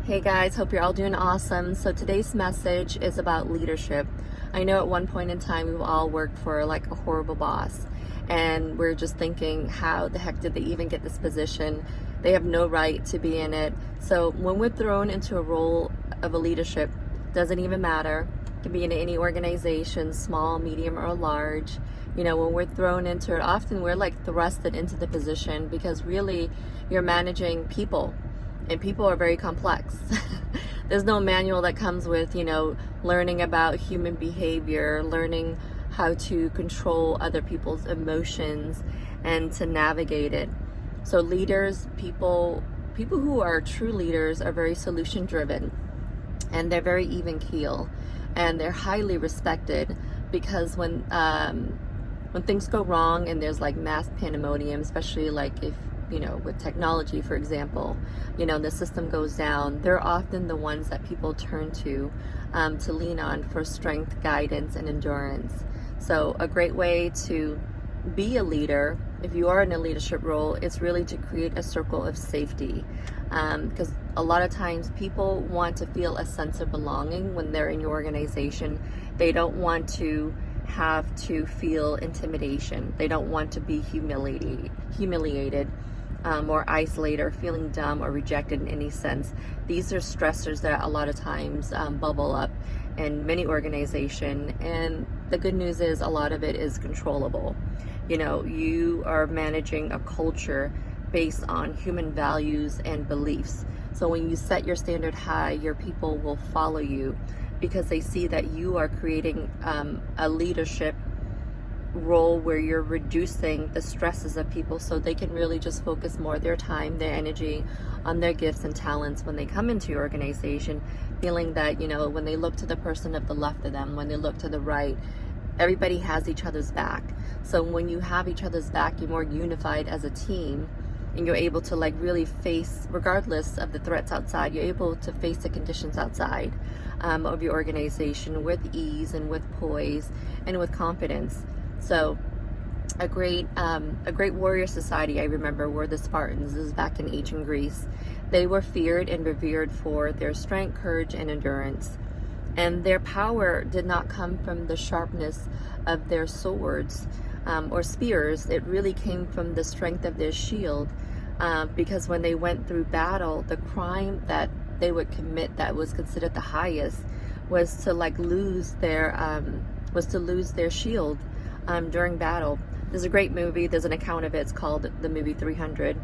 Hey guys, hope you're all doing awesome. So today's message is about leadership. I know at one point in time we've all worked for like a horrible boss, and we're just thinking, how the heck did they even get this position? They have no right to be in it. So when we're thrown into a role of a leadership, doesn't even matter. It can be in any organization, small, medium, or large. You know, when we're thrown into it, often we're like thrusted into the position because really you're managing people. And people are very complex. There's no manual that comes with, learning about human behavior, learning how to control other people's emotions and to navigate it. So leaders, people who are true leaders are very solution driven, and they're very even keel, and they're highly respected because when things go wrong and there's like mass pandemonium, especially like if with technology, for example, the system goes down, they're often the ones that people turn to lean on for strength, guidance, and endurance. So a great way to be a leader, if you are in a leadership role, is really to create a circle of safety. Because a lot of times people want to feel a sense of belonging when they're in your organization. They don't want to have to feel intimidation. They don't want to be humiliated. Or isolated or feeling dumb or rejected in any sense. These are stressors that a lot of times bubble up in many organizations, and the good news is a lot of it is controllable. You are managing a culture based on human values and beliefs. So when you set your standard high, your people will follow you because they see that you are creating a leadership role where you're reducing the stresses of people so they can really just focus more of their time, their energy on their gifts and talents when they come into your organization, feeling that, when they look to the person of the left of them, when they look to the right, everybody has each other's back. So when you have each other's back, you're more unified as a team, and you're able to like really face, regardless of the threats outside, you're able to face the conditions outside of your organization with ease and with poise and with confidence. So a great warrior society I remember were the Spartans. This is back in ancient Greece. They were feared and revered for their strength, courage, and endurance. And their power did not come from the sharpness of their swords or spears. It really came from the strength of their shield, because when they went through battle, the crime that they would commit that was considered the highest was to lose their shield during battle. There's a great movie, there's an account of it, it's called the movie 300.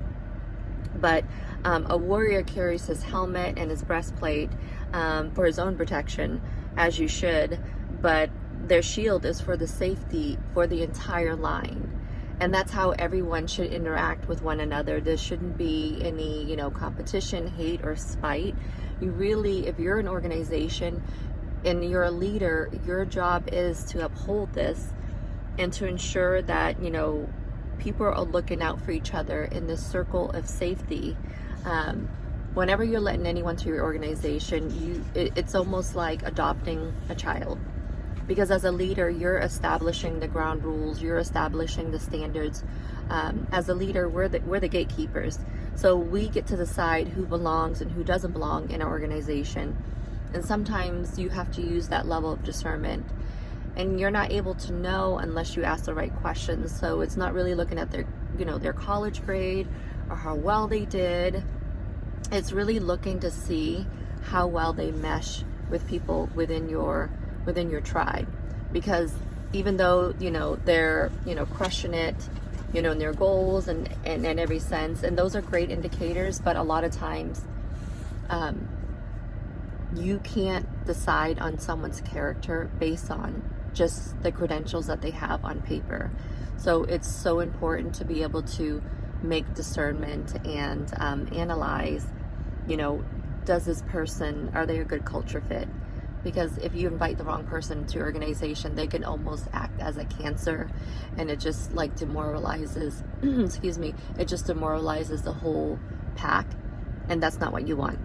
But a warrior carries his helmet and his breastplate for his own protection, as you should, but their shield is for the safety for the entire line. And that's how everyone should interact with one another. There shouldn't be any, competition, hate, or spite. You really, if you're an organization and you're a leader, your job is to uphold this and to ensure that, people are looking out for each other in this circle of safety. Whenever you're letting anyone to your organization, it's almost like adopting a child. Because as a leader, you're establishing the ground rules, you're establishing the standards. As a leader, we're the gatekeepers. So we get to decide who belongs and who doesn't belong in our organization. And sometimes you have to use that level of discernment. And you're not able to know unless you ask the right questions. So it's not really looking at their college grade or how well they did. It's really looking to see how well they mesh with people within your tribe. Because even though they're crushing it in their goals and in every sense, and those are great indicators, but a lot of times you can't decide on someone's character based on just the credentials that they have on paper. So it's so important to be able to make discernment and analyze, does this person, are they a good culture fit? Because if you invite the wrong person to your organization, they can almost act as a cancer, and it just demoralizes, excuse me, it just demoralizes the whole pack, and that's not what you want.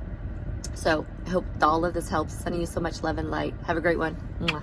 So I hope all of this helps. Sending you so much love and light. Have a great one. Mwah.